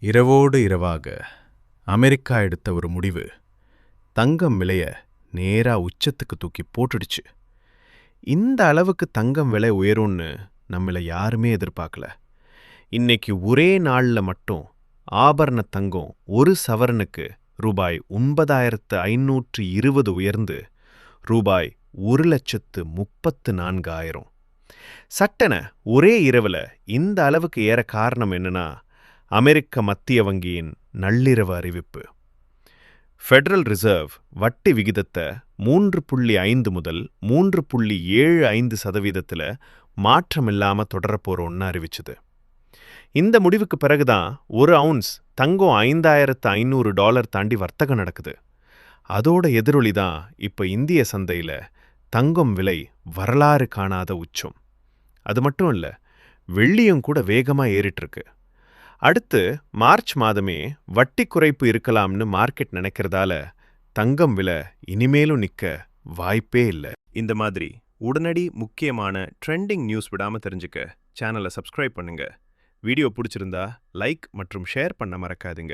இரவோடு இரவாக அமெரிக்கா எடுத்த ஒரு முடிவு தங்கம் விலைய நேரா உச்சத்துக்கு தூக்கி போட்டுடுச்சு. இந்த அளவுக்கு தங்கம் விலை உயரும்னு நம்மள யாருமே எதிர்பார்க்கல. இன்னைக்கு ஒரே நாள்ல மட்டும் ஆபரண தங்கம் ஒரு சவரனுக்கு ரூபாய் 9,520 உயர்ந்து ரூபாய் 1,34,000. சட்டென ஒரே இரவுல இந்த அளவுக்கு ஏற காரணம் என்னன்னா, அமெரிக்க மத்திய வங்கியின் நள்ளிரவு அறிவிப்பு. ஃபெடரல் ரிசர்வ் வட்டி விகிதத்தை 3.5 முதல் 3.75% மாற்றமில்லாம தொடரப்போறோம்னு அறிவிச்சுது. இந்த முடிவுக்கு பிறகுதான் ஒரு அவுன்ஸ் தங்கம் $5,500 தாண்டி வர்த்தகம் நடக்குது. அதோட எதிரொலிதான் இப்ப இந்திய சந்தையில தங்கம் விலை வரலாறு காணாத உச்சம். அது மட்டும் இல்ல, வெள்ளியும் கூட வேகமா ஏறிட்டு இருக்கு. அடுத்து மார்ச் மாதமே வட்டி குறைப்பு இருக்கலாம்னு மார்க்கெட் நினைக்கிறதால தங்கம் விலை இனிமேலும் நிக்க வாய்ப்பே இல்லை. இந்த மாதிரி உடனடி முக்கியமான ட்ரெண்டிங் நியூஸ் விடாம தெரிஞ்சுக்க சேனலை சப்ஸ்கிரைப் பண்ணுங்க. வீடியோ பிடிச்சிருந்தா லைக் மற்றும் ஷேர் பண்ண மறக்காதீங்க.